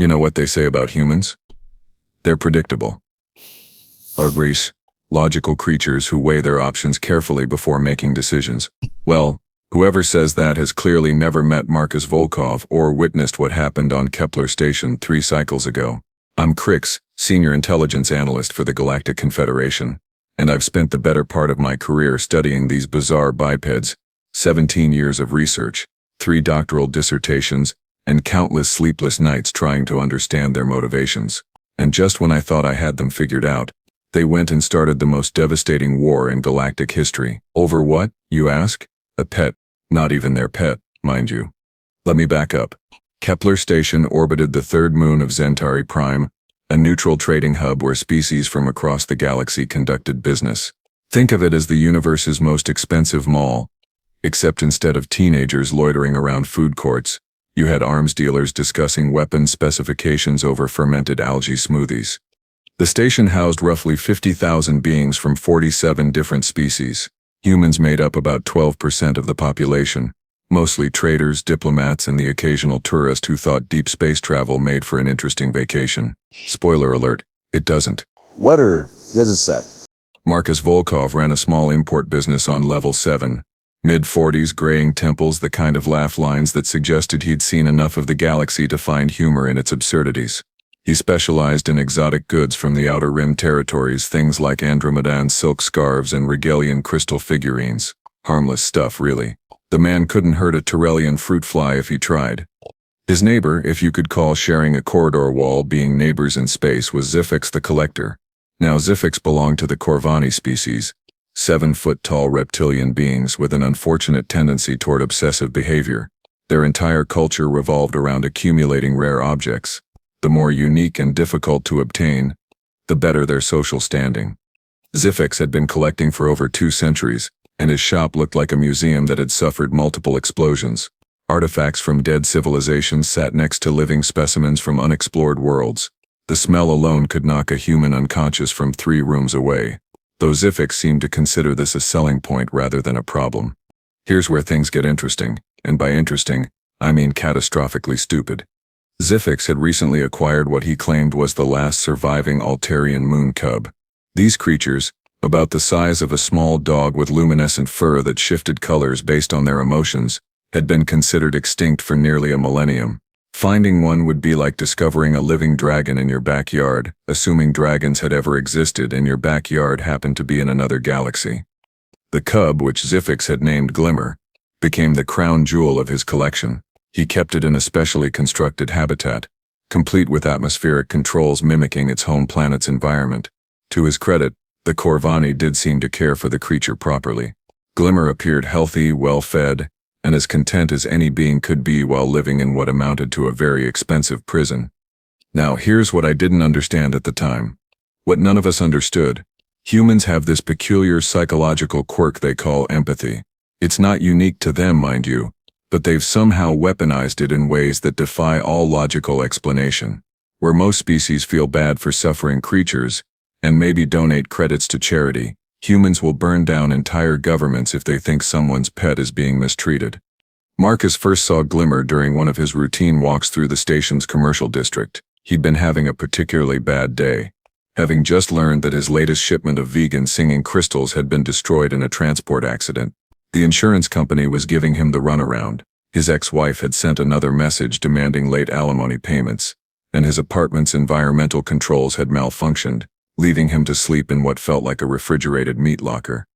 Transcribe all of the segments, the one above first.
You know what they say about humans? They're predictable. Agrees. Logical creatures who weigh their options carefully before making decisions. Well, whoever says that has clearly never met Marcus Volkov or witnessed what happened on Kepler Station 3 cycles ago. I'm Crix, Senior Intelligence Analyst for the Galactic Confederation, and I've spent the better part of my career studying these bizarre bipeds, 17 years of research, 3 doctoral dissertations, and countless sleepless nights trying to understand their motivations. And just when I thought I had them figured out, they went and started the most devastating war in galactic history. Over what, you ask? A pet. Not even their pet, mind you. Let me back up. Kepler Station orbited the third moon of Centauri Prime, a neutral trading hub where species from across the galaxy conducted business. Think of it as the universe's most expensive mall, except instead of teenagers loitering around food courts, you had arms dealers discussing weapons specifications over fermented algae smoothies. The station housed roughly 50,000 beings from 47 different species. Humans made up about 12% of the population, mostly traders, diplomats, and the occasional tourist who thought deep space travel made for an interesting vacation. Spoiler alert, it doesn't. What does it say? Marcus Volkov ran a small import business on level 7. Mid-40s, graying temples, the kind of laugh lines that suggested he'd seen enough of the galaxy to find humor in its absurdities. He specialized in exotic goods from the Outer Rim territories, things like Andromedan silk scarves and Regalian crystal figurines. Harmless stuff, really. The man couldn't hurt a Turellian fruit fly if he tried. His neighbor, if you could call sharing a corridor wall being neighbors in space, was Zifix the Collector. Now Zifix belonged to the Corvani species, 7-foot-tall reptilian beings with an unfortunate tendency toward obsessive behavior. Their entire culture revolved around accumulating rare objects. The more unique and difficult to obtain, the better their social standing. Zifix had been collecting for over 2 centuries, and his shop looked like a museum that had suffered multiple explosions. Artifacts from dead civilizations sat next to living specimens from unexplored worlds. The smell alone could knock a human unconscious from 3 rooms away, though Zifix seemed to consider this a selling point rather than a problem. Here's where things get interesting, and by interesting, I mean catastrophically stupid. Zifix had recently acquired what he claimed was the last surviving Altarian moon cub. These creatures, about the size of a small dog with luminescent fur that shifted colors based on their emotions, had been considered extinct for nearly a millennium. Finding one would be like discovering a living dragon in your backyard, assuming dragons had ever existed and your backyard happened to be in another galaxy. The cub, which Zifix had named Glimmer, became the crown jewel of his collection. He kept it in a specially constructed habitat, complete with atmospheric controls mimicking its home planet's environment. To his credit, the Corvani did seem to care for the creature properly. Glimmer appeared healthy, well-fed, and as content as any being could be while living in what amounted to a very expensive prison. Now here's what I didn't understand at the time. What none of us understood. Humans have this peculiar psychological quirk they call empathy. It's not unique to them, mind you, but they've somehow weaponized it in ways that defy all logical explanation. Where most species feel bad for suffering creatures, and maybe donate credits to charity, humans will burn down entire governments if they think someone's pet is being mistreated. Marcus first saw Glimmer during one of his routine walks through the station's commercial district. He'd been having a particularly bad day, having just learned that his latest shipment of vegan singing crystals had been destroyed in a transport accident. The insurance company was giving him the runaround. His ex-wife had sent another message demanding late alimony payments, and his apartment's environmental controls had malfunctioned, leaving him to sleep in what felt like a refrigerated meat locker.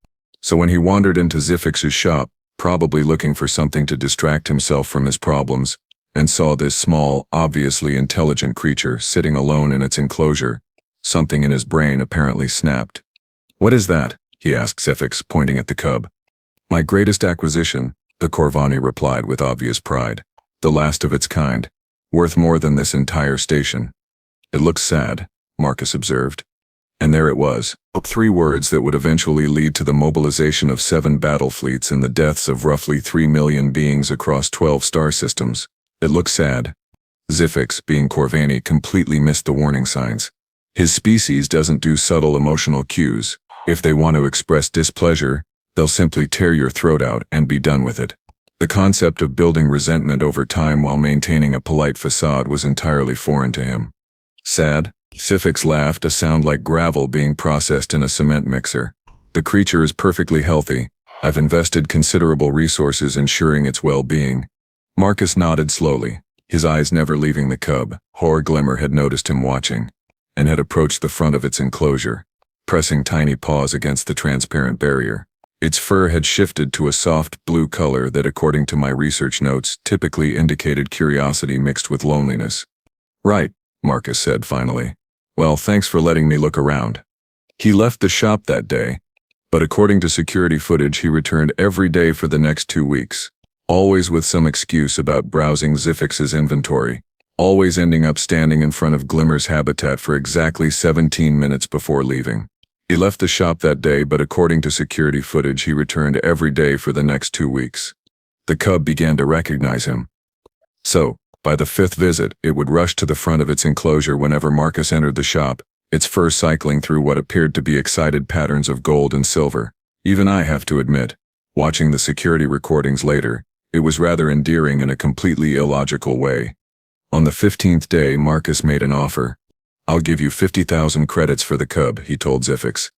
So when he wandered into Zifix's shop, probably looking for something to distract himself from his problems, and saw this small, obviously intelligent creature sitting alone in its enclosure, something in his brain apparently snapped. "What is that?" he asked Zifix, pointing at the cub. "My greatest acquisition," the Corvani replied with obvious pride. "The last of its kind. Worth more than this entire station." "It looks sad," Marcus observed. And there it was. 3 words that would eventually lead to the mobilization of 7 battle fleets and the deaths of roughly 3 million beings across 12 star systems. It looks sad. Zifix, being Corvani, completely missed the warning signs. His species doesn't do subtle emotional cues. If they want to express displeasure, they'll simply tear your throat out and be done with it. The concept of building resentment over time while maintaining a polite facade was entirely foreign to him. Sad? Sifix laughed, a sound like gravel being processed in a cement mixer. The creature is perfectly healthy. I've invested considerable resources ensuring its well-being. Marcus nodded slowly, his eyes never leaving the cub. Glimmer had noticed him watching, and had approached the front of its enclosure, pressing tiny paws against the transparent barrier. Its fur had shifted to a soft blue color that, according to my research notes, typically indicated curiosity mixed with loneliness. Right, Marcus said finally. Well, thanks for letting me look around. He left the shop that day, but according to security footage he returned every day for the next 2 weeks, always with some excuse about browsing Zifix's inventory, always ending up standing in front of Glimmer's habitat for exactly 17 minutes before leaving. He left the shop that day, but according to security footage he returned every day for the next 2 weeks. The cub began to recognize him. So, by the 5th visit, it would rush to the front of its enclosure whenever Marcus entered the shop, its fur cycling through what appeared to be excited patterns of gold and silver. Even I have to admit, watching the security recordings later, it was rather endearing in a completely illogical way. On the 15th day, Marcus made an offer. I'll give you 50,000 credits for the cub, he told Zifix.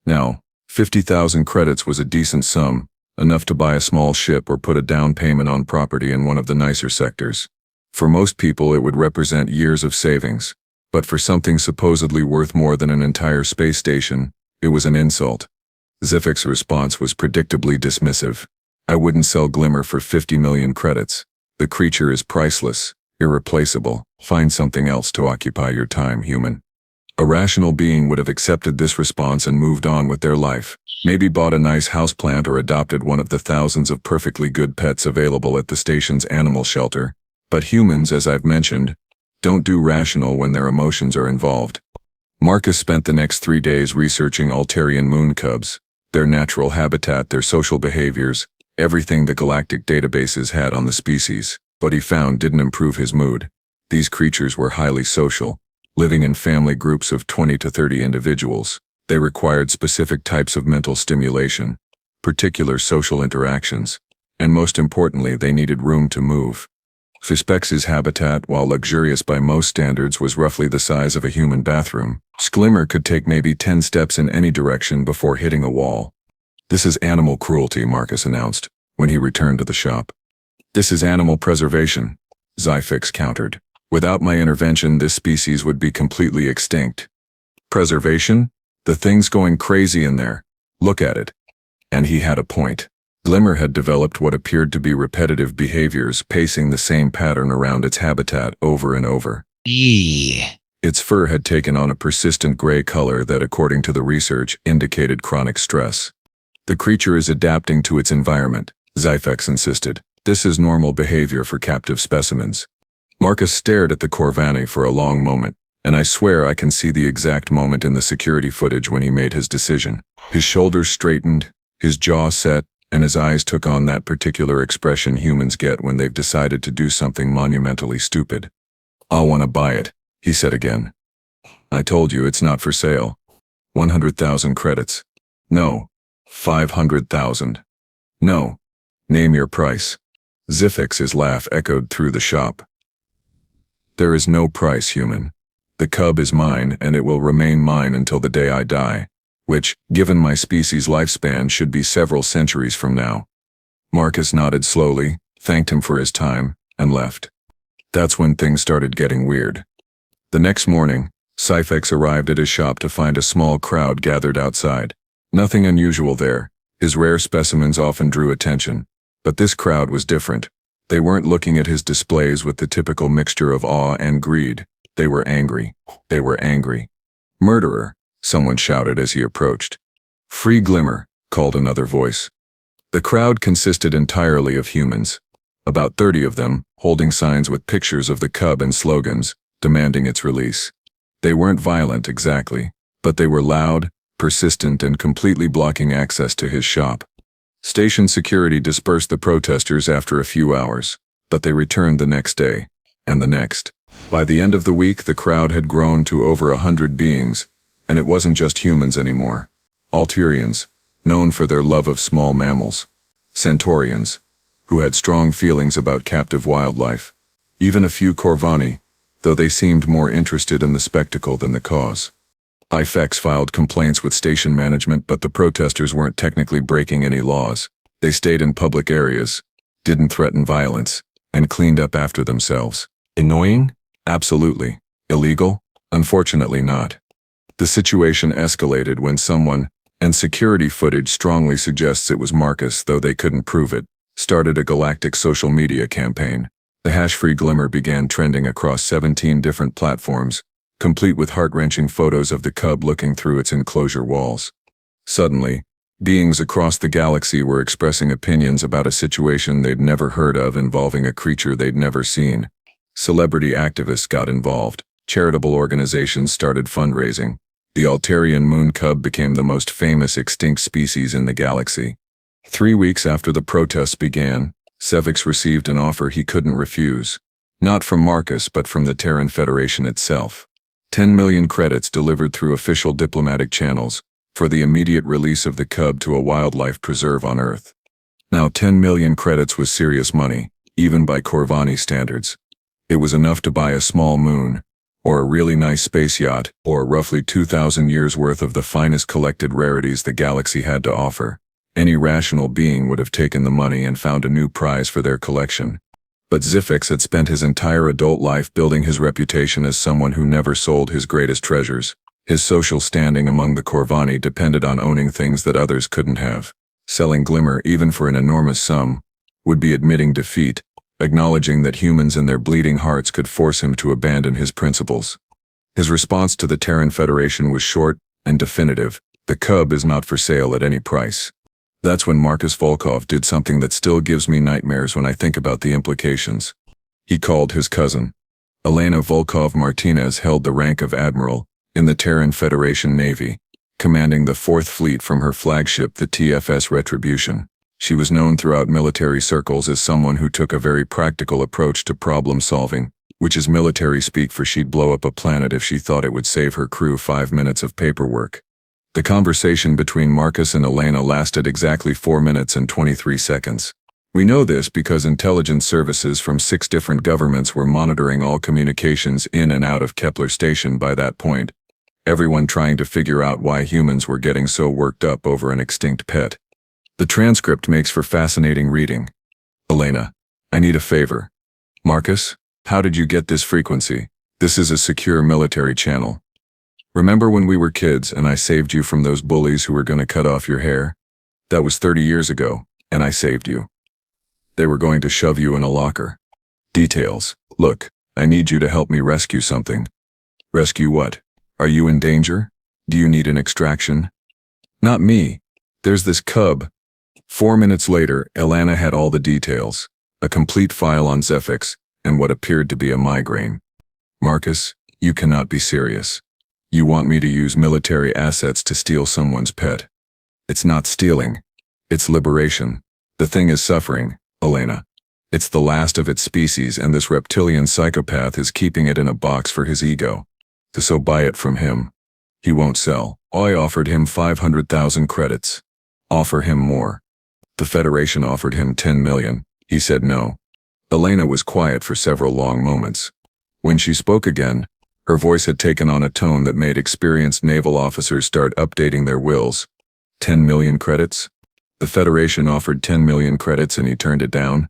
Now, 50,000 credits was a decent sum, enough to buy a small ship or put a down payment on property in one of the nicer sectors. For most people it would represent years of savings, but for something supposedly worth more than an entire space station, it was an insult. Zifix's response was predictably dismissive. I wouldn't sell Glimmer for 50 million credits. The creature is priceless, irreplaceable. Find something else to occupy your time, human. A rational being would have accepted this response and moved on with their life, maybe bought a nice houseplant or adopted one of the thousands of perfectly good pets available at the station's animal shelter. But humans, as I've mentioned, don't do rational when their emotions are involved. Marcus spent the next 3 days researching Altarian moon cubs, their natural habitat, their social behaviors, everything the Galactic databases had on the species. What he found didn't improve his mood. These creatures were highly social, living in family groups of 20 to 30 individuals. They required specific types of mental stimulation, particular social interactions, and most importantly, they needed room to move. Suspex's habitat, while luxurious by most standards, was roughly the size of a human bathroom. Glimmer could take maybe 10 steps in any direction before hitting a wall. This is animal cruelty, Marcus announced, when he returned to the shop. This is animal preservation, Zifix countered. Without my intervention, this species would be completely extinct. Preservation? The thing's going crazy in there. Look at it. And he had a point. Glimmer had developed what appeared to be repetitive behaviors, pacing the same pattern around its habitat over and over. Its fur had taken on a persistent gray color that, according to the research, indicated chronic stress. The creature is adapting to its environment, Zifix insisted. This is normal behavior for captive specimens. Marcus stared at the Corvani for a long moment, and I swear I can see the exact moment in the security footage when he made his decision. His shoulders straightened, his jaw set, and his eyes took on that particular expression humans get when they've decided to do something monumentally stupid. I'll want to buy it, he said again. I told you it's not for sale. 100,000 credits. No. 500,000. No. Name your price. Zifix's laugh echoed through the shop. There is no price, human. The cub is mine, and it will remain mine until the day I die, which, given my species' lifespan, should be several centuries from now. Marcus nodded slowly, thanked him for his time, and left. That's when things started getting weird. The next morning, Sci-Fi arrived at his shop to find a small crowd gathered outside. Nothing unusual there. His rare specimens often drew attention. But this crowd was different. They weren't looking at his displays with the typical mixture of awe and greed. They were angry. They were angry. Murderer, someone shouted as he approached. Free Glimmer, called another voice. The crowd consisted entirely of humans. About 30 of them, holding signs with pictures of the cub and slogans, demanding its release. They weren't violent exactly, but they were loud, persistent, and completely blocking access to his shop. Station security dispersed the protesters after a few hours, but they returned the next day, and the next. By the end of the week, the crowd had grown to over 100 beings, and it wasn't just humans anymore. Altarians, known for their love of small mammals. Centaurians, who had strong feelings about captive wildlife. Even a few Corvani, though they seemed more interested in the spectacle than the cause. HFY filed complaints with station management, but the protesters weren't technically breaking any laws. They stayed in public areas, didn't threaten violence, and cleaned up after themselves. Annoying? Absolutely. Illegal? Unfortunately not. The situation escalated when someone, and security footage strongly suggests it was Marcus, though they couldn't prove it, started a Galactic social media campaign. The #free Glimmer began trending across 17 different platforms, complete with heart-wrenching photos of the cub looking through its enclosure walls. Suddenly, beings across the galaxy were expressing opinions about a situation they'd never heard of involving a creature they'd never seen. Celebrity activists got involved. Charitable organizations started fundraising. The Altarian moon cub became the most famous extinct species in the galaxy. 3 weeks after the protests began, Sevix received an offer he couldn't refuse. Not from Marcus, but from the Terran Federation itself. 10 million credits delivered through official diplomatic channels for the immediate release of the cub to a wildlife preserve on Earth. Now 10 million credits was serious money, even by Corvani standards. It was enough to buy a small moon, or a really nice space yacht, or roughly 2,000 years worth of the finest collected rarities the galaxy had to offer. Any rational being would have taken the money and found a new prize for their collection. But Zifix had spent his entire adult life building his reputation as someone who never sold his greatest treasures. His social standing among the Corvani depended on owning things that others couldn't have. Selling Glimmer, even for an enormous sum, would be admitting defeat, acknowledging that humans in their bleeding hearts could force him to abandon his principles. His response to the Terran Federation was short and definitive: the cub is not for sale at any price. That's when Marcus Volkov did something that still gives me nightmares when I think about the implications. He called his cousin. Elena Volkov Martinez held the rank of admiral in the Terran Federation Navy, commanding the 4th Fleet from her flagship, the TFS Retribution. She was known throughout military circles as someone who took a very practical approach to problem solving, which is military speak for she'd blow up a planet if she thought it would save her crew 5 minutes of paperwork. The conversation between Marcus and Elena lasted exactly 4 minutes and 23 seconds. We know this because intelligence services from 6 different governments were monitoring all communications in and out of Kepler Station by that point, everyone trying to figure out why humans were getting so worked up over an extinct pet. The transcript makes for fascinating reading. Elena, I need a favor. Marcus, how did you get this frequency? This is a secure military channel. Remember when we were kids and I saved you from those bullies who were going to cut off your hair? That was 30 years ago, and I saved you. They were going to shove you in a locker. Details. Look, I need you to help me rescue something. Rescue what? Are you in danger? Do you need an extraction? Not me. There's this cub. 4 minutes later, Elena had all the details, a complete file on Zefix, and what appeared to be a migraine. Marcus, you cannot be serious. You want me to use military assets to steal someone's pet. It's not stealing. It's liberation. The thing is suffering, Elena. It's the last of its species, and this reptilian psychopath is keeping it in a box for his ego. So buy it from him. He won't sell. I offered him 500,000 credits. Offer him more. The Federation offered him 10 million. He said no. Elena was quiet for several long moments. When she spoke again, her voice had taken on a tone that made experienced naval officers start updating their wills. 10 million credits? The Federation offered 10 million credits and he turned it down?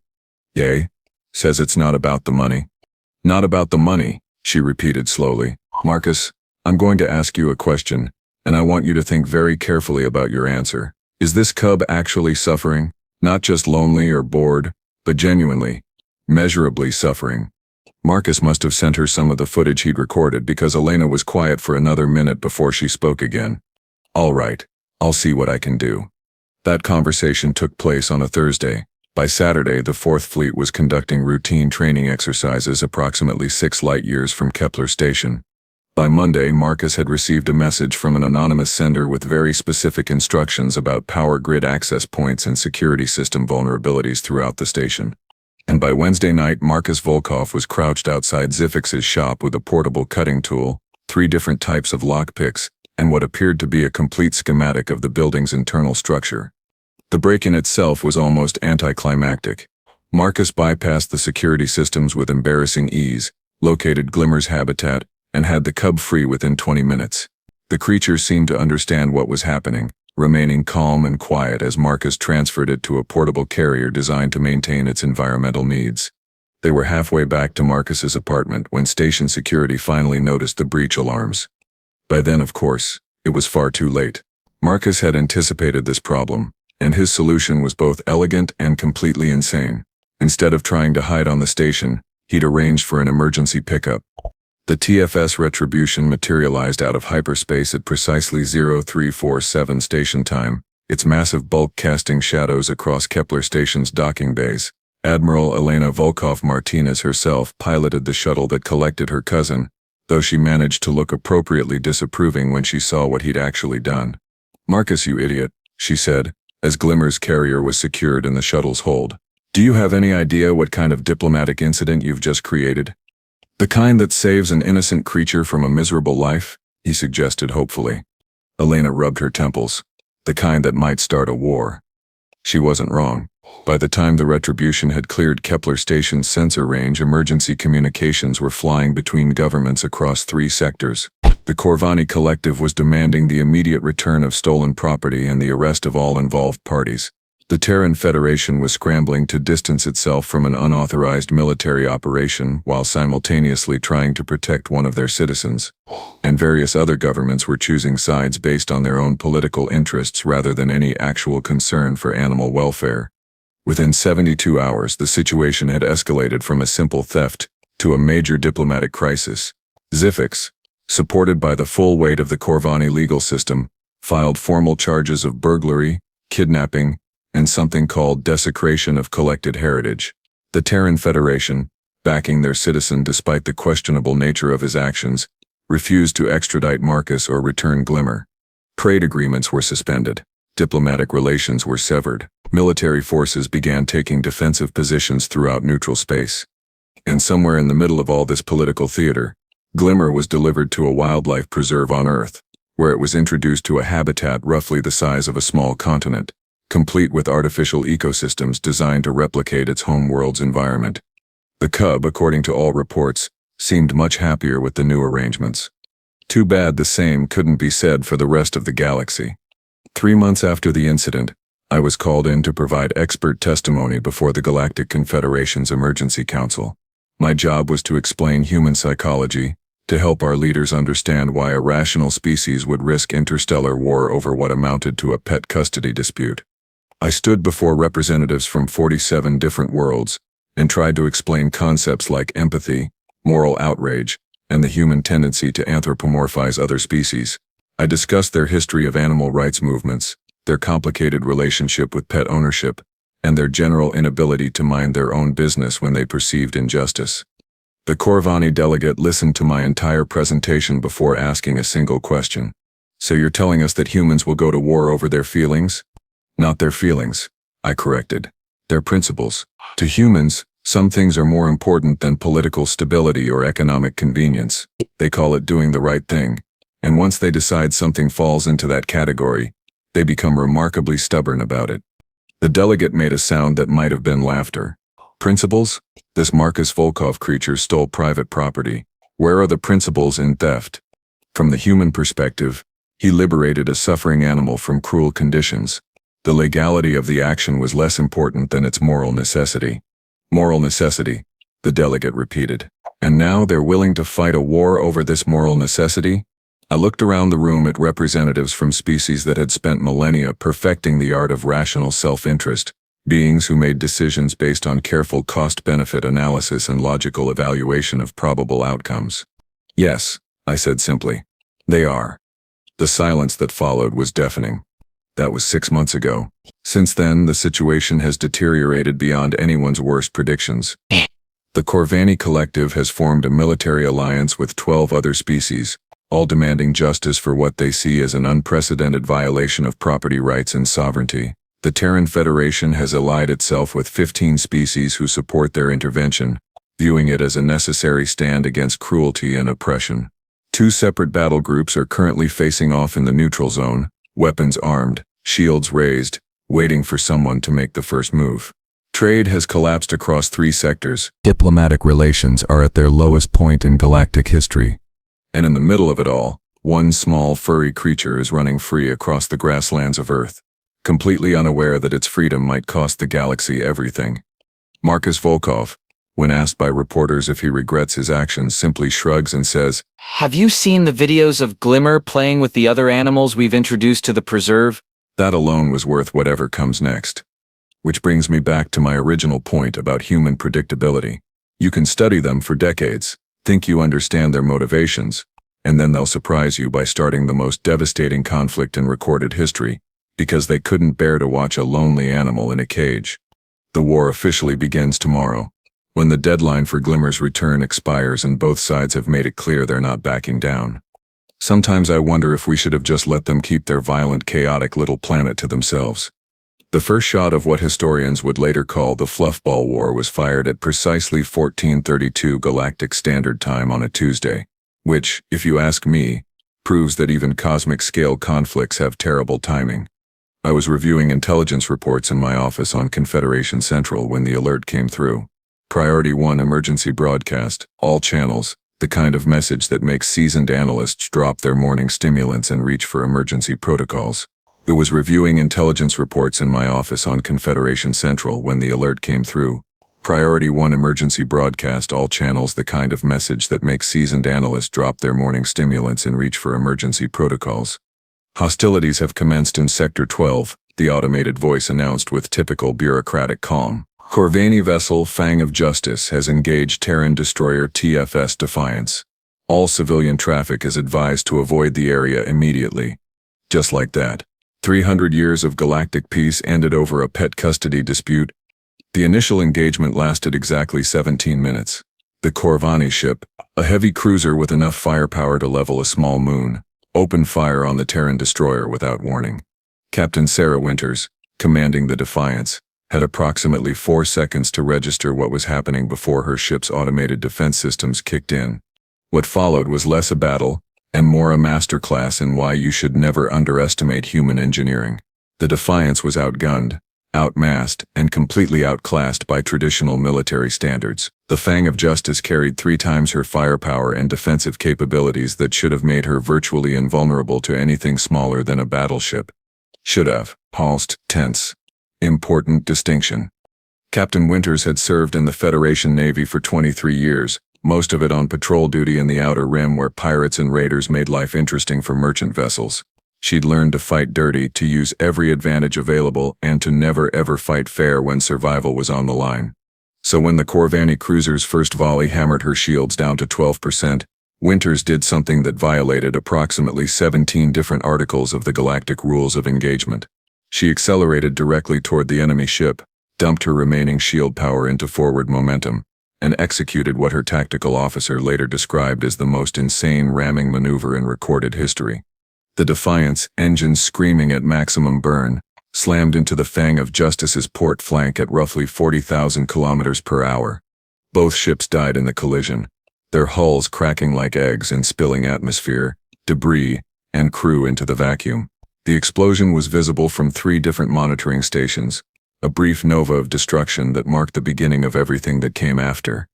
Yay. Says it's not about the money. Not about the money, she repeated slowly. Marcus, I'm going to ask you a question, and I want you to think very carefully about your answer. Is this cub actually suffering? Not just lonely or bored, but genuinely, measurably suffering. Marcus must have sent her some of the footage he'd recorded because Elena was quiet for another minute before she spoke again. All right, I'll see what I can do. That conversation took place on a Thursday. By Saturday, the 4th Fleet was conducting routine training exercises approximately 6 light years from Kepler Station. By Monday, Marcus had received a message from an anonymous sender with very specific instructions about power grid access points and security system vulnerabilities throughout the station. And by Wednesday night, Marcus Volkov was crouched outside Zifix's shop with a portable cutting tool, 3 different types of lockpicks, and what appeared to be a complete schematic of the building's internal structure. The break-in itself was almost anticlimactic. Marcus bypassed the security systems with embarrassing ease, located Glimmer's habitat, and had the cub free within 20 minutes. The creature seemed to understand what was happening, remaining calm and quiet as Marcus transferred it to a portable carrier designed to maintain its environmental needs. They were halfway back to Marcus's apartment when station security finally noticed the breach alarms. By then, of course, it was far too late. Marcus had anticipated this problem, and his solution was both elegant and completely insane. Instead of trying to hide on the station, he'd arranged for an emergency pickup. The TFS Retribution materialized out of hyperspace at precisely 0347 station time, its massive bulk casting shadows across Kepler Station's docking bays. Admiral Elena Volkov Martinez herself piloted the shuttle that collected her cousin, though she managed to look appropriately disapproving when she saw what he'd actually done. "Marcus, you idiot," she said, as Glimmer's carrier was secured in the shuttle's hold. "Do you have any idea what kind of diplomatic incident you've just created?" "The kind that saves an innocent creature from a miserable life," he suggested hopefully. Elena rubbed her temples. "The kind that might start a war." She wasn't wrong. By the time the Retribution had cleared Kepler Station's sensor range, emergency communications were flying between governments across 3 sectors. The Corvani Collective was demanding the immediate return of stolen property and the arrest of all involved parties. The Terran Federation was scrambling to distance itself from an unauthorized military operation while simultaneously trying to protect one of their citizens. And various other governments were choosing sides based on their own political interests rather than any actual concern for animal welfare. Within 72 hours, the situation had escalated from a simple theft to a major diplomatic crisis. Zifix, supported by the full weight of the Corvani legal system, filed formal charges of burglary, kidnapping, and something called desecration of collected heritage. The Terran Federation, backing their citizen despite the questionable nature of his actions, refused to extradite Marcus or return Glimmer. Trade agreements were suspended. Diplomatic relations were severed. Military forces began taking defensive positions throughout neutral space. And somewhere in the middle of all this political theater, Glimmer was delivered to a wildlife preserve on Earth, where it was introduced to a habitat roughly the size of a small continent, complete with artificial ecosystems designed to replicate its home world's environment. The cub, according to all reports, seemed much happier with the new arrangements. Too bad the same couldn't be said for the rest of the galaxy. 3 months after the incident, I was called in to provide expert testimony before the Galactic Confederation's Emergency Council. My job was to explain human psychology, to help our leaders understand why a rational species would risk interstellar war over what amounted to a pet custody dispute. I stood before representatives from 47 different worlds and tried to explain concepts like empathy, moral outrage, and the human tendency to anthropomorphize other species. I discussed their history of animal rights movements, their complicated relationship with pet ownership, and their general inability to mind their own business when they perceived injustice. The Corvani delegate listened to my entire presentation before asking a single question. "So you're telling us that humans will go to war over their feelings?" "Not their feelings," I corrected. "Their principles. To humans, some things are more important than political stability or economic convenience. They call it doing the right thing. And once they decide something falls into that category, they become remarkably stubborn about it." The delegate made a sound that might have been laughter. "Principles? This Marcus Volkov creature stole private property. Where are the principles in theft? From the human perspective, he liberated a suffering animal from cruel conditions. The legality of the action was less important than its moral necessity." "Moral necessity," the delegate repeated. "And now they're willing to fight a war over this moral necessity?" I looked around the room at representatives from species that had spent millennia perfecting the art of rational self-interest, beings who made decisions based on careful cost-benefit analysis and logical evaluation of probable outcomes. "Yes," I said simply. "They are." The silence that followed was deafening. That was 6 months ago. Since then, the situation has deteriorated beyond anyone's worst predictions. The Corvani Collective has formed a military alliance with 12 other species, all demanding justice for what they see as an unprecedented violation of property rights and sovereignty. The Terran Federation has allied itself with 15 species who support their intervention, viewing it as a necessary stand against cruelty and oppression. 2 separate battle groups are currently facing off in the neutral zone, weapons armed, shields raised, waiting for someone to make the first move. Trade has collapsed across 3 sectors. Diplomatic relations are at their lowest point in galactic history. And in the middle of it all, one small furry creature is running free across the grasslands of Earth, completely unaware that its freedom might cost the galaxy everything. Marcus Volkov, when asked by reporters if he regrets his actions, simply shrugs and says, "Have you seen the videos of Glimmer playing with the other animals we've introduced to the preserve?" That alone was worth whatever comes next. Which brings me back to my original point about human predictability. You can study them for decades, think you understand their motivations, and then they'll surprise you by starting the most devastating conflict in recorded history, because they couldn't bear to watch a lonely animal in a cage. The war officially begins tomorrow, when the deadline for Glimmer's return expires and both sides have made it clear they're not backing down. Sometimes I wonder if we should have just let them keep their violent, chaotic little planet to themselves. The first shot of what historians would later call the Fluffball War was fired at precisely 1432 Galactic Standard Time on a Tuesday, which, if you ask me, proves that even cosmic-scale conflicts have terrible timing. I was reviewing intelligence reports in my office on Confederation Central when the alert came through. Priority 1 emergency broadcast, all channels, the kind of message that makes seasoned analysts drop their morning stimulants and reach for emergency protocols. I was reviewing intelligence reports in my office on Confederation Central when the alert came through. Priority 1 emergency broadcast, all channels, the kind of message that makes seasoned analysts drop their morning stimulants and reach for emergency protocols. Hostilities have commenced in Sector 12, the automated voice announced with typical bureaucratic calm. Corvani vessel Fang of Justice has engaged Terran destroyer TFS Defiance. All civilian traffic is advised to avoid the area immediately. Just like that. 300 years of galactic peace ended over a pet custody dispute. The initial engagement lasted exactly 17 minutes. The Corvani ship, a heavy cruiser with enough firepower to level a small moon, opened fire on the Terran destroyer without warning. Captain Sarah Winters, commanding the Defiance, had approximately 4 seconds to register what was happening before her ship's automated defense systems kicked in. What followed was less a battle and more a masterclass in why you should never underestimate human engineering. The Defiance was outgunned, outmassed, and completely outclassed by traditional military standards. The Fang of Justice carried 3 times her firepower and defensive capabilities that should have made her virtually invulnerable to anything smaller than a battleship. Should have. Halst, tense. Important distinction. Captain Winters had served in the Federation Navy for 23 years, most of it on patrol duty in the Outer Rim where pirates and raiders made life interesting for merchant vessels. She'd learned to fight dirty, to use every advantage available, and to never ever fight fair when survival was on the line. So when the Corvani cruiser's first volley hammered her shields down to 12%, Winters did something that violated approximately 17 different articles of the Galactic Rules of Engagement. She accelerated directly toward the enemy ship, dumped her remaining shield power into forward momentum, and executed what her tactical officer later described as the most insane ramming maneuver in recorded history. The Defiance, engines screaming at maximum burn, slammed into the Fang of Justice's port flank at roughly 40,000 kilometers per hour. Both ships died in the collision, their hulls cracking like eggs and spilling atmosphere, debris, and crew into the vacuum. The explosion was visible from 3 different monitoring stations, a brief nova of destruction that marked the beginning of everything that came after.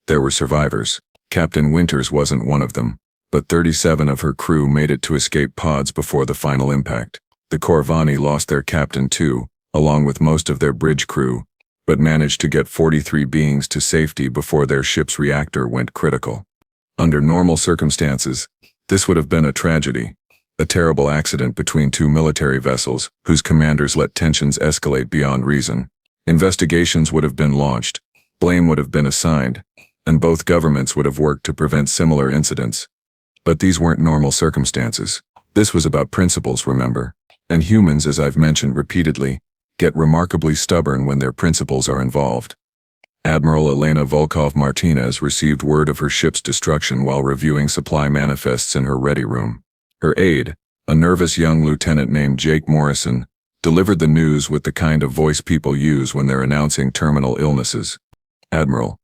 There were survivors. Captain Winters wasn't one of them, but 37 of her crew made it to escape pods before the final impact. The Corvani lost their captain too, along with most of their bridge crew, but managed to get 43 beings to safety before their ship's reactor went critical. Under normal circumstances, this would have been a tragedy. A terrible accident between 2 military vessels, whose commanders let tensions escalate beyond reason. Investigations would have been launched, blame would have been assigned, and both governments would have worked to prevent similar incidents. But these weren't normal circumstances. This was about principles, remember? And humans, as I've mentioned repeatedly, get remarkably stubborn when their principles are involved. Admiral Elena Volkov Martinez received word of her ship's destruction while reviewing supply manifests in her ready room. Her aide, a nervous young lieutenant named Jake Morrison, delivered the news with the kind of voice people use when they're announcing terminal illnesses. "Admiral,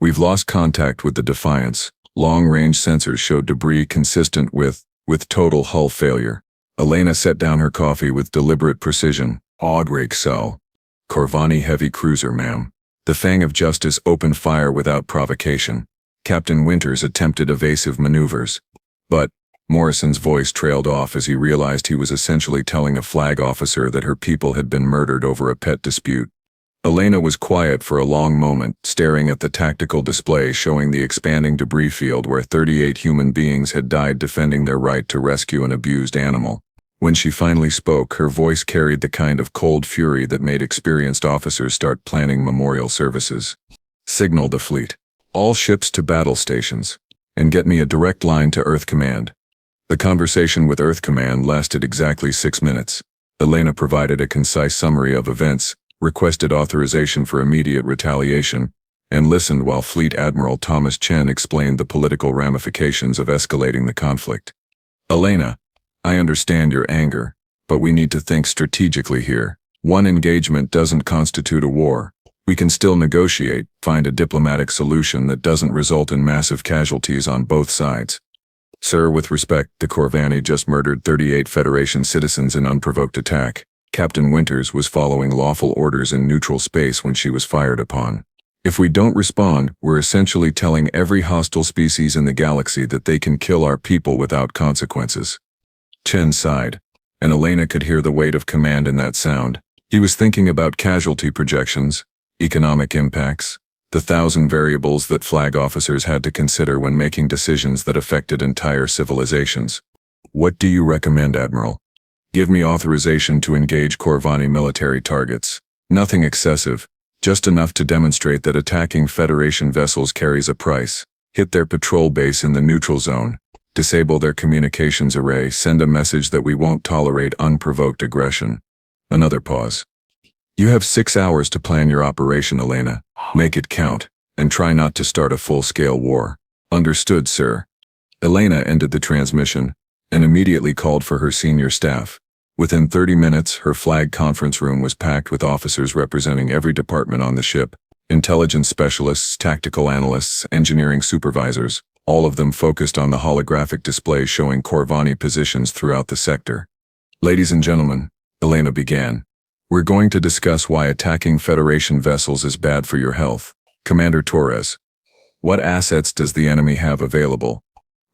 we've lost contact with the Defiance. Long-range sensors showed debris consistent with total hull failure." Elena set down her coffee with deliberate precision. "Audiobook. Corvani heavy cruiser, ma'am. The Fang of Justice opened fire without provocation. Captain Winters attempted evasive maneuvers. But Morrison's voice trailed off as he realized he was essentially telling a flag officer that her people had been murdered over a pet dispute. Elena was quiet for a long moment, staring at the tactical display showing the expanding debris field where 38 human beings had died defending their right to rescue an abused animal. When she finally spoke, her voice carried the kind of cold fury that made experienced officers start planning memorial services. Signal the fleet. All ships to battle stations. And get me a direct line to Earth Command. The conversation with Earth Command lasted exactly 6 minutes. Elena provided a concise summary of events, requested authorization for immediate retaliation, and listened while Fleet Admiral Thomas Chen explained the political ramifications of escalating the conflict. Elena, I understand your anger, but we need to think strategically here. One engagement doesn't constitute a war. We can still negotiate, find a diplomatic solution that doesn't result in massive casualties on both sides. Sir, with respect, the Corvani just murdered 38 Federation citizens in unprovoked attack. Captain Winters was following lawful orders in neutral space when she was fired upon. If we don't respond, we're essentially telling every hostile species in the galaxy that they can kill our people without consequences. Chen sighed, and Elena could hear the weight of command in that sound. He was thinking about casualty projections, economic impacts, the 1,000 variables that flag officers had to consider when making decisions that affected entire civilizations. What do you recommend, Admiral? Give me authorization to engage Corvani military targets. Nothing excessive, just enough to demonstrate that attacking Federation vessels carries a price. Hit their patrol base in the neutral zone. Disable their communications array, send a message that we won't tolerate unprovoked aggression. Another pause. You have 6 hours to plan your operation, Elena. Make it count, and try not to start a full-scale war. Understood, sir. Elena ended the transmission, and immediately called for her senior staff. Within 30 minutes, her flag conference room was packed with officers representing every department on the ship. Intelligence specialists, tactical analysts, engineering supervisors, all of them focused on the holographic display showing Corvani positions throughout the sector. Ladies and gentlemen, Elena began. We're going to discuss why attacking Federation vessels is bad for your health. Commander Torres. What assets does the enemy have available?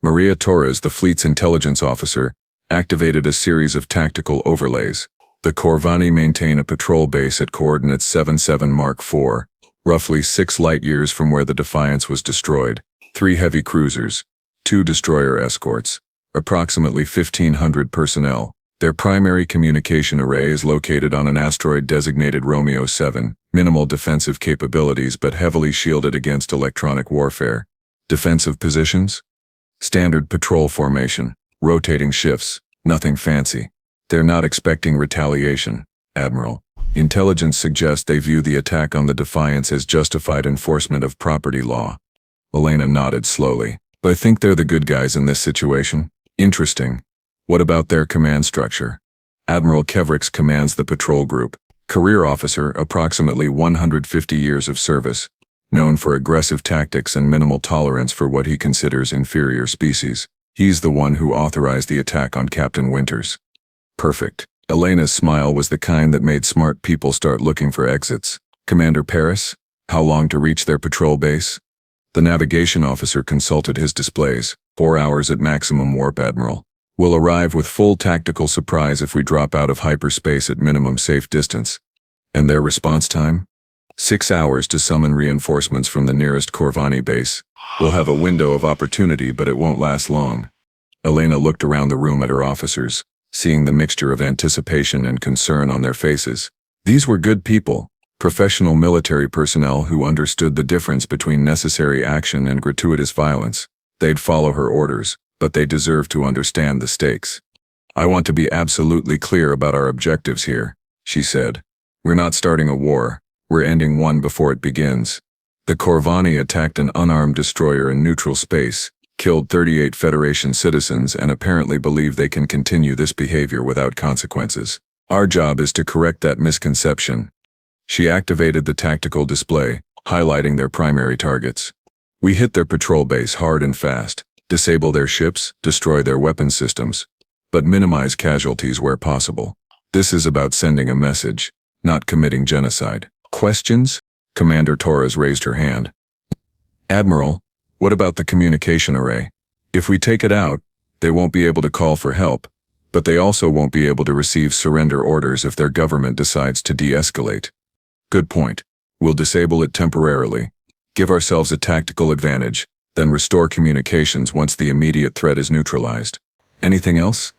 Maria Torres, the fleet's intelligence officer, activated a series of tactical overlays. The Corvani maintain a patrol base at coordinates 77 Mark IV, roughly 6 light-years from where the Defiance was destroyed, 3 heavy cruisers, 2 destroyer escorts, approximately 1,500 personnel. Their primary communication array is located on an asteroid designated Romeo 7, minimal defensive capabilities but heavily shielded against electronic warfare. Defensive positions? Standard patrol formation, rotating shifts, nothing fancy. They're not expecting retaliation, Admiral. Intelligence suggests they view the attack on the Defiance as justified enforcement of property law. Elena nodded slowly. I think they're the good guys in this situation. Interesting. What about their command structure? Admiral Kevrix commands the patrol group. Career officer, approximately 150 years of service. Known for aggressive tactics and minimal tolerance for what he considers inferior species. He's the one who authorized the attack on Captain Winters. Perfect. Elena's smile was the kind that made smart people start looking for exits. Commander Paris? How long to reach their patrol base? The navigation officer consulted his displays. 4 hours at maximum warp, Admiral. We'll arrive with full tactical surprise if we drop out of hyperspace at minimum safe distance. And their response time? 6 hours to summon reinforcements from the nearest Corvani base. We'll have a window of opportunity, but it won't last long. Elena looked around the room at her officers, seeing the mixture of anticipation and concern on their faces. These were good people, professional military personnel who understood the difference between necessary action and gratuitous violence. They'd follow her orders, but they deserve to understand the stakes. I want to be absolutely clear about our objectives here, she said. We're not starting a war. We're ending one before it begins. The Corvani attacked an unarmed destroyer in neutral space, killed 38 Federation citizens, and apparently believe they can continue this behavior without consequences. Our job is to correct that misconception. She activated the tactical display, highlighting their primary targets. We hit their patrol base hard and fast. Disable their ships, destroy their weapon systems, but minimize casualties where possible. This is about sending a message, not committing genocide. Questions? Commander Torres raised her hand. Admiral, what about the communication array? If we take it out, they won't be able to call for help, but they also won't be able to receive surrender orders if their government decides to de-escalate. Good point. We'll disable it temporarily, give ourselves a tactical advantage, then restore communications once the immediate threat is neutralized. Anything else?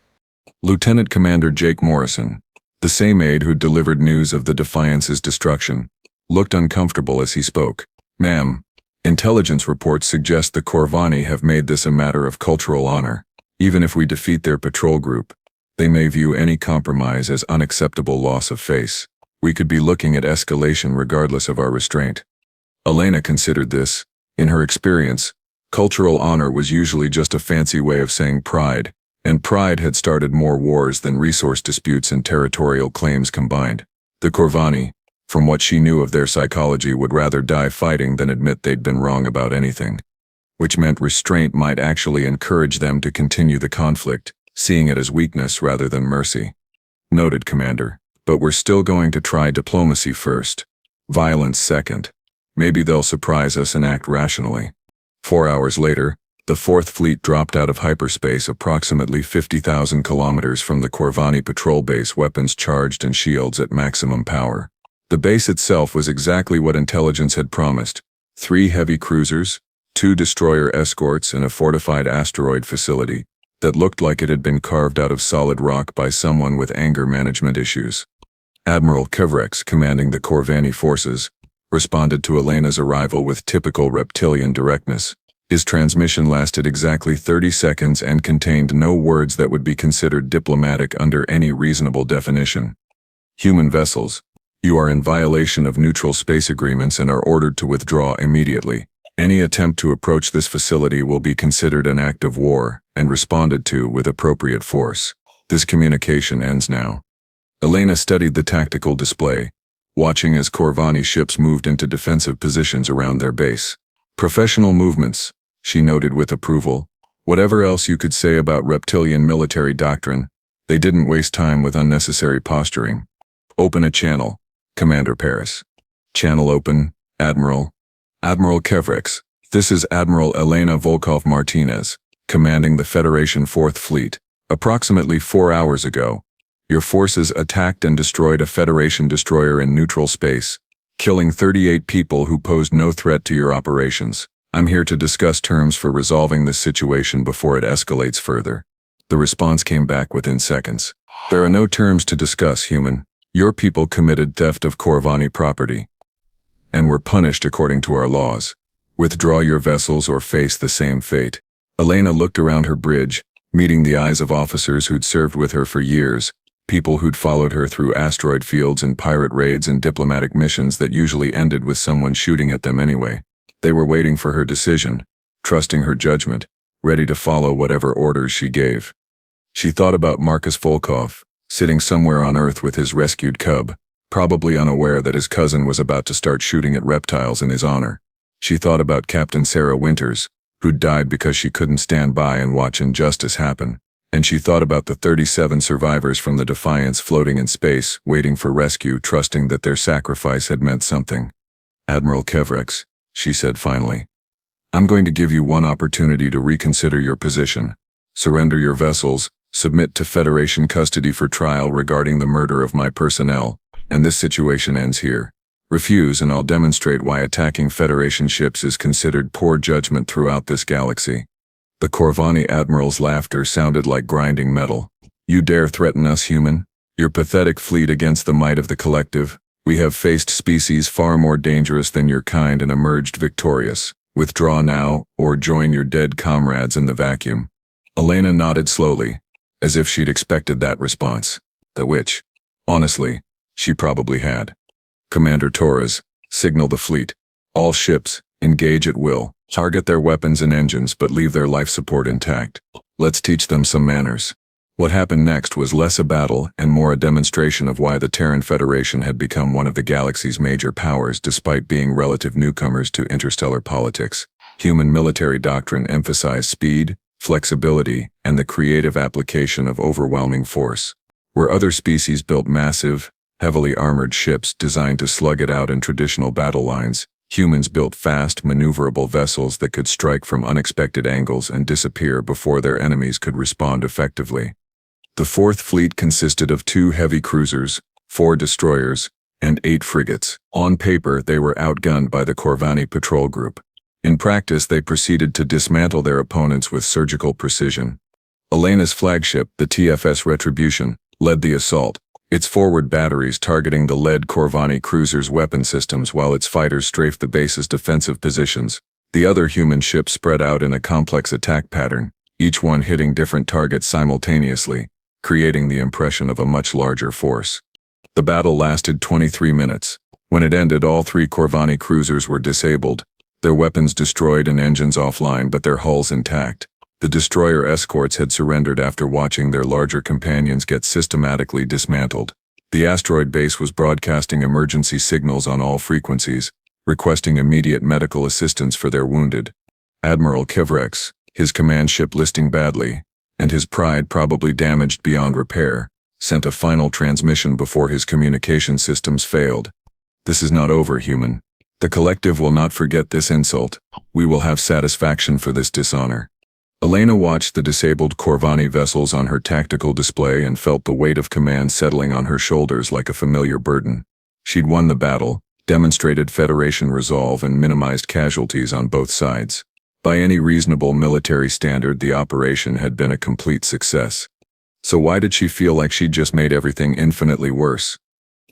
Lieutenant Commander Jake Morrison, the same aide who delivered news of the Defiance's destruction, looked uncomfortable as he spoke. Ma'am, intelligence reports suggest the Corvani have made this a matter of cultural honor. Even if we defeat their patrol group, they may view any compromise as unacceptable loss of face. We could be looking at escalation regardless of our restraint. Elena considered this. In her experience, cultural honor was usually just a fancy way of saying pride, and pride had started more wars than resource disputes and territorial claims combined. The Corvani, from what she knew of their psychology, would rather die fighting than admit they'd been wrong about anything, which meant restraint might actually encourage them to continue the conflict, seeing it as weakness rather than mercy. Noted, Commander. But we're still going to try diplomacy first, violence second. Maybe they'll surprise us and act rationally. 4 hours later, the Fourth Fleet dropped out of hyperspace approximately 50,000 kilometers from the Corvani patrol base, weapons charged and shields at maximum power. The base itself was exactly what intelligence had promised: 3 heavy cruisers, 2 destroyer escorts, and a fortified asteroid facility that looked like it had been carved out of solid rock by someone with anger management issues. Admiral Kevrex, commanding the Corvani forces, responded to Elena's arrival with typical reptilian directness. His transmission lasted exactly 30 seconds and contained no words that would be considered diplomatic under any reasonable definition. Human vessels, you are in violation of neutral space agreements and are ordered to withdraw immediately. Any attempt to approach this facility will be considered an act of war and responded to with appropriate force. This communication ends now. Elena studied the tactical display, watching as Corvani ships moved into defensive positions around their base. Professional movements, she noted with approval. Whatever else you could say about reptilian military doctrine, they didn't waste time with unnecessary posturing. Open a channel, Commander Paris. Channel open, Admiral. Admiral Kevrex, this is Admiral Elena Volkov Martinez, commanding the Federation Fourth Fleet. Approximately 4 hours ago, your forces attacked and destroyed a Federation destroyer in neutral space, killing 38 people who posed no threat to your operations. I'm here to discuss terms for resolving this situation before it escalates further. The response came back within seconds. There are no terms to discuss, human. Your people committed theft of Corvani property and were punished according to our laws. Withdraw your vessels or face the same fate. Elena looked around her bridge, meeting the eyes of officers who'd served with her for years, people who'd followed her through asteroid fields and pirate raids and diplomatic missions that usually ended with someone shooting at them anyway. They were waiting for her decision, trusting her judgment, ready to follow whatever orders she gave. She thought about Marcus Volkov, sitting somewhere on Earth with his rescued cub, probably unaware that his cousin was about to start shooting at reptiles in his honor. She thought about Captain Sarah Winters, who'd died because she couldn't stand by and watch injustice happen. And she thought about the 37 survivors from the Defiance floating in space, waiting for rescue, trusting that their sacrifice had meant something. Admiral Kevrex, she said finally, I'm going to give you one opportunity to reconsider your position. Surrender your vessels, submit to Federation custody for trial regarding the murder of my personnel, and this situation ends here. Refuse and I'll demonstrate why attacking Federation ships is considered poor judgment throughout this galaxy. The Corvani Admiral's laughter sounded like grinding metal. You dare threaten us, human? Your pathetic fleet against the might of the collective? We have faced species far more dangerous than your kind and emerged victorious. Withdraw now, or join your dead comrades in the vacuum. Elena nodded slowly, as if she'd expected that response. Which, honestly, she probably had. Commander Torres, signal the fleet. All ships, engage at will. Target their weapons and engines but leave their life support intact. Let's teach them some manners. What happened next was less a battle and more a demonstration of why the Terran Federation had become one of the galaxy's major powers despite being relative newcomers to interstellar politics. Human military doctrine emphasized speed, flexibility, and the creative application of overwhelming force. Where other species built massive, heavily armored ships designed to slug it out in traditional battle lines. Humans built fast, maneuverable vessels that could strike from unexpected angles and disappear before their enemies could respond effectively. The Fourth Fleet consisted of 2 heavy cruisers, 4 destroyers, and 8 frigates. On paper, they were outgunned by the Corvani patrol group. In practice, they proceeded to dismantle their opponents with surgical precision. Elena's flagship, the TFS Retribution, led the assault, its forward batteries targeting the lead Corvani cruiser's weapon systems while its fighters strafed the base's defensive positions. The other human ships spread out in a complex attack pattern, each one hitting different targets simultaneously, creating the impression of a much larger force. The battle lasted 23 minutes. When it ended, all 3 Corvani cruisers were disabled, their weapons destroyed and engines offline but their hulls intact. The destroyer escorts had surrendered after watching their larger companions get systematically dismantled. The asteroid base was broadcasting emergency signals on all frequencies, requesting immediate medical assistance for their wounded. Admiral Kevrex, his command ship listing badly, and his pride probably damaged beyond repair, sent a final transmission before his communication systems failed. "This is not over, human. The collective will not forget this insult. We will have satisfaction for this dishonor." Elena watched the disabled Corvani vessels on her tactical display and felt the weight of command settling on her shoulders like a familiar burden. She'd won the battle, demonstrated Federation resolve, and minimized casualties on both sides. By any reasonable military standard, the operation had been a complete success. So why did she feel like she'd just made everything infinitely worse?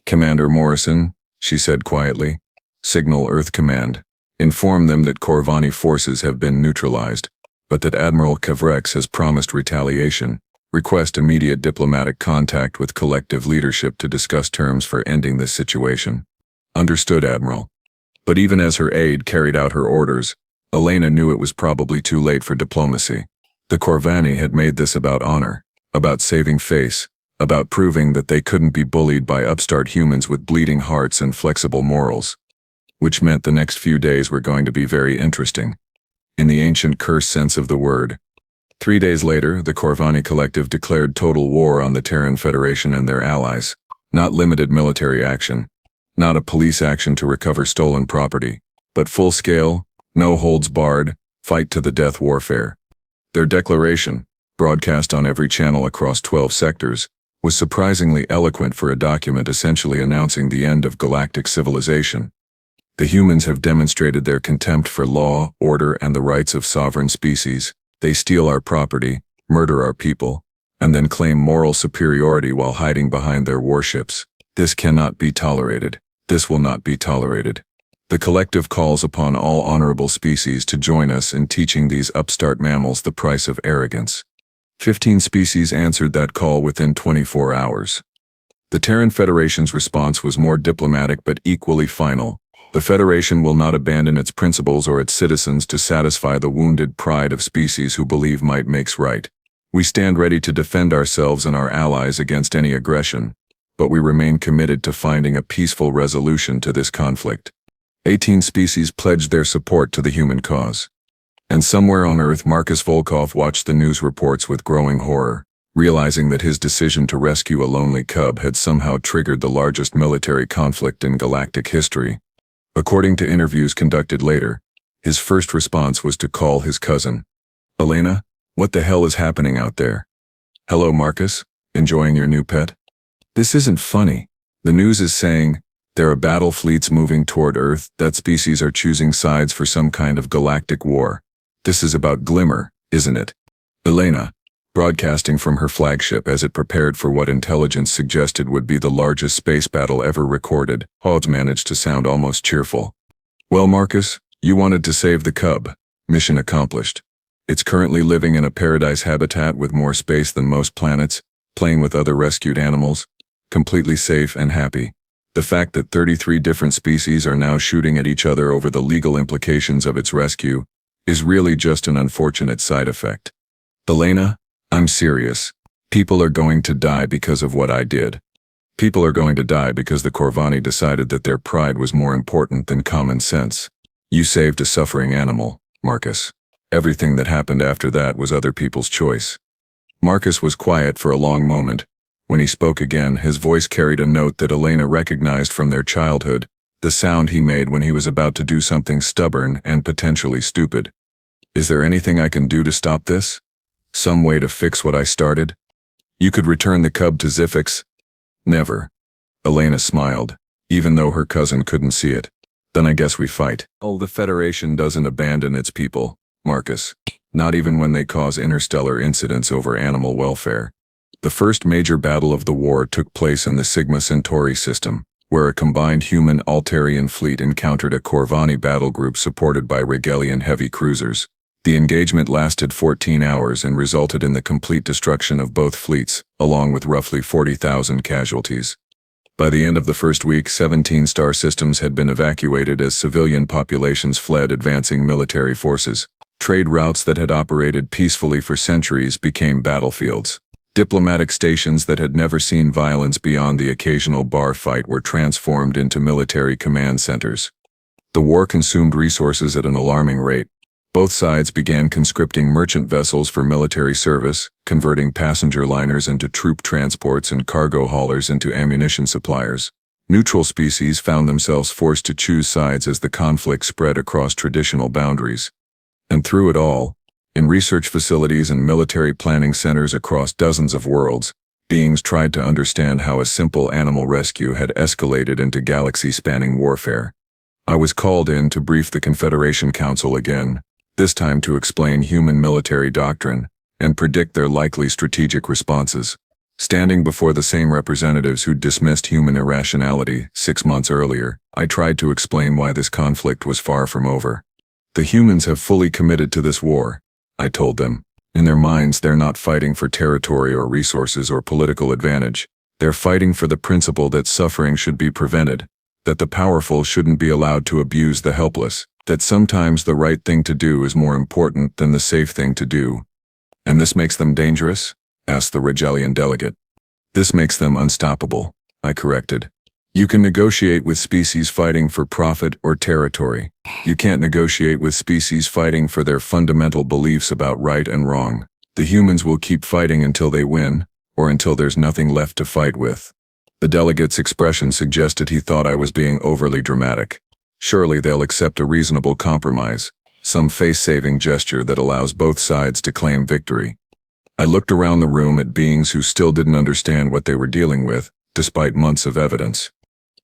"Commander Morrison," she said quietly, "signal Earth Command. Inform them that Corvani forces have been neutralized, but that Admiral Kevrex has promised retaliation. Request immediate diplomatic contact with collective leadership to discuss terms for ending this situation." "Understood, Admiral." But even as her aide carried out her orders, Elena knew it was probably too late for diplomacy. The Corvani had made this about honor, about saving face, about proving that they couldn't be bullied by upstart humans with bleeding hearts and flexible morals. Which meant the next few days were going to be very interesting, in the ancient curse sense of the word. 3 days later, the Corvani Collective declared total war on the Terran Federation and their allies. Not limited military action, not a police action to recover stolen property, but full-scale, no-holds-barred, fight-to-the-death warfare. Their declaration, broadcast on every channel across 12 sectors, was surprisingly eloquent for a document essentially announcing the end of galactic civilization. "The humans have demonstrated their contempt for law, order, and the rights of sovereign species. They steal our property, murder our people, and then claim moral superiority while hiding behind their warships. This cannot be tolerated. This will not be tolerated. The collective calls upon all honorable species to join us in teaching these upstart mammals the price of arrogance." 15 species answered that call within 24 hours. The Terran Federation's response was more diplomatic but equally final. "The Federation will not abandon its principles or its citizens to satisfy the wounded pride of species who believe might makes right. We stand ready to defend ourselves and our allies against any aggression, but we remain committed to finding a peaceful resolution to this conflict." 18 species pledged their support to the human cause. And somewhere on Earth, Marcus Volkov watched the news reports with growing horror, realizing that his decision to rescue a lonely cub had somehow triggered the largest military conflict in galactic history. According to interviews conducted later, his first response was to call his cousin. "Elena, what the hell is happening out there?" "Hello, Marcus. Enjoying your new pet?" "This isn't funny. The news is saying there are battle fleets moving toward Earth, that species are choosing sides for some kind of galactic war. This is about Glimmer, isn't it?" Elena, broadcasting from her flagship as it prepared for what intelligence suggested would be the largest space battle ever recorded, managed to sound almost cheerful. "Well, Marcus, you wanted to save the cub. Mission accomplished. It's currently living in a paradise habitat with more space than most planets, playing with other rescued animals, completely safe and happy. The fact that 33 different species are now shooting at each other over the legal implications of its rescue is really just an unfortunate side effect. Elena, I'm serious. People are going to die because of what I did. People are going to die because the Corvani decided that their pride was more important than common sense. You saved a suffering animal, Marcus. Everything that happened after that was other people's choice." Marcus was quiet for a long moment, When he spoke again, his voice carried a note that Elena recognized from their childhood, the sound he made when he was about to do something stubborn and potentially stupid. Is there anything I can do to stop this? Some way to fix what I started? You could return the cub to Zifix? Never. Elena smiled, even though her cousin couldn't see it. Then I guess we fight. Oh, the Federation doesn't abandon its people, Marcus. Not even when they cause interstellar incidents over animal welfare. The first major battle of the war took place in the Sigma Centauri system, where a combined human-Altarian fleet encountered a Corvani battle group supported by Regelian heavy cruisers. The engagement lasted 14 hours and resulted in the complete destruction of both fleets, along with roughly 40,000 casualties. By the end of the first week, 17 star systems had been evacuated as civilian populations fled advancing military forces. Trade routes that had operated peacefully for centuries became battlefields. Diplomatic stations that had never seen violence beyond the occasional bar fight were transformed into military command centers. The war consumed resources at an alarming rate. Both sides began conscripting merchant vessels for military service, converting passenger liners into troop transports and cargo haulers into ammunition suppliers. Neutral species found themselves forced to choose sides as the conflict spread across traditional boundaries. And through it all, in research facilities and military planning centers across dozens of worlds, beings tried to understand how a simple animal rescue had escalated into galaxy-spanning warfare. I was called in to brief the Confederation Council again, this time to explain human military doctrine and predict their likely strategic responses. Standing before the same representatives who dismissed human irrationality 6 months earlier, I tried to explain why this conflict was far from over. The humans have fully committed to this war, I told them. In their minds, they're not fighting for territory or resources or political advantage. They're fighting for the principle that suffering should be prevented, that the powerful shouldn't be allowed to abuse the helpless, that sometimes the right thing to do is more important than the safe thing to do. And this makes them dangerous? Asked the Regelian delegate. This makes them unstoppable, I corrected. You can negotiate with species fighting for profit or territory. You can't negotiate with species fighting for their fundamental beliefs about right and wrong. The humans will keep fighting until they win, or until there's nothing left to fight with. The delegate's expression suggested he thought I was being overly dramatic. Surely they'll accept a reasonable compromise, some face-saving gesture that allows both sides to claim victory. I looked around the room at beings who still didn't understand what they were dealing with, despite months of evidence.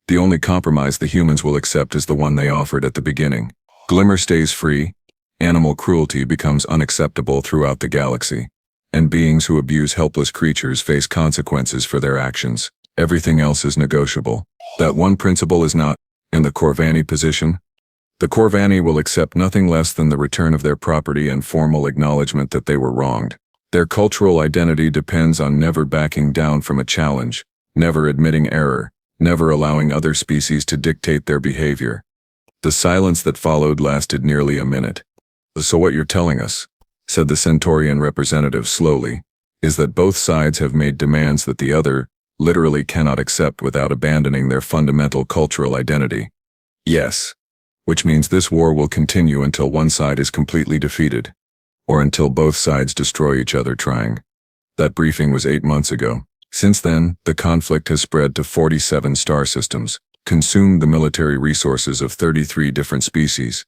The only compromise the humans will accept is the one they offered at the beginning. Glimmer stays free, animal cruelty becomes unacceptable throughout the galaxy, and beings who abuse helpless creatures face consequences for their actions. Everything else is negotiable. That one principle is not. In the Corvani position, the Corvani will accept nothing less than the return of their property and formal acknowledgement that they were wronged. Their cultural identity depends on never backing down from a challenge, never admitting error, never allowing other species to dictate their behavior. The silence that followed lasted nearly a minute. So what you're telling us, said the Centaurian representative slowly, is that both sides have made demands that the other literally cannot accept without abandoning their fundamental cultural identity. Yes. Which means this war will continue until one side is completely defeated, or until both sides destroy each other trying. That briefing was 8 months ago. Since then, the conflict has spread to 47 star systems, consumed the military resources of 33 different species,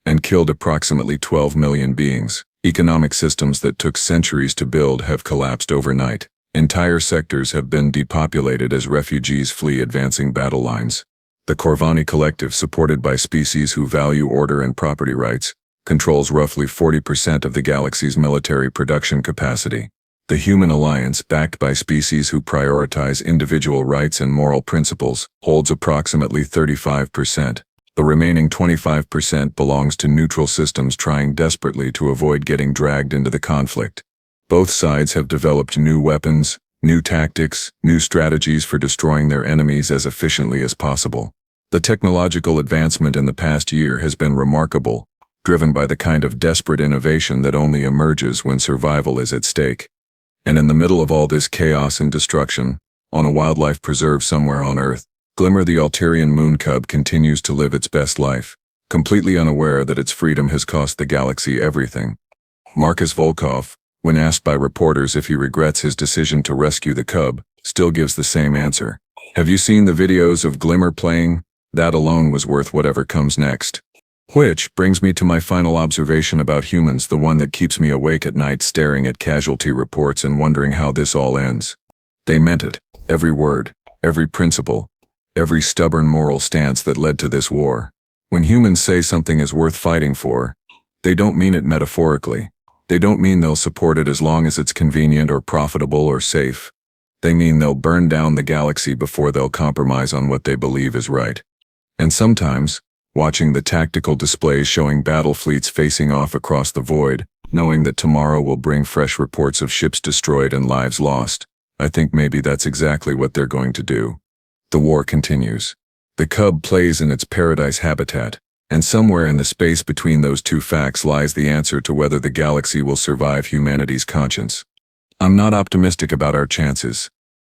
and killed approximately 12 million beings. Economic systems that took centuries to build have collapsed overnight. Entire sectors have been depopulated as refugees flee advancing battle lines. The Corvani Collective, supported by species who value order and property rights, controls roughly 40% of the galaxy's military production capacity. The Human Alliance, backed by species who prioritize individual rights and moral principles, holds approximately 35%. The remaining 25% belongs to neutral systems trying desperately to avoid getting dragged into the conflict. Both sides have developed new weapons, new tactics, new strategies for destroying their enemies as efficiently as possible. The technological advancement in the past year has been remarkable, driven by the kind of desperate innovation that only emerges when survival is at stake. And in the middle of all this chaos and destruction, on a wildlife preserve somewhere on Earth, Glimmer the Altarian moon cub continues to live its best life, completely unaware that its freedom has cost the galaxy everything. Marcus Volkov, when asked by reporters if he regrets his decision to rescue the cub, still gives the same answer. Have you seen the videos of Glimmer playing? That alone was worth whatever comes next. Which brings me to my final observation about humans, the one that keeps me awake at night staring at casualty reports and wondering how this all ends. They meant it. Every word, every principle, every stubborn moral stance that led to this war. When humans say something is worth fighting for, they don't mean it metaphorically. They don't mean they'll support it as long as it's convenient or profitable or safe. They mean they'll burn down the galaxy before they'll compromise on what they believe is right. And sometimes, watching the tactical displays showing battle fleets facing off across the void, knowing that tomorrow will bring fresh reports of ships destroyed and lives lost, I think maybe that's exactly what they're going to do. The war continues. The cub plays in its paradise habitat, and somewhere in the space between those two facts lies the answer to whether the galaxy will survive humanity's conscience. I'm not optimistic about our chances,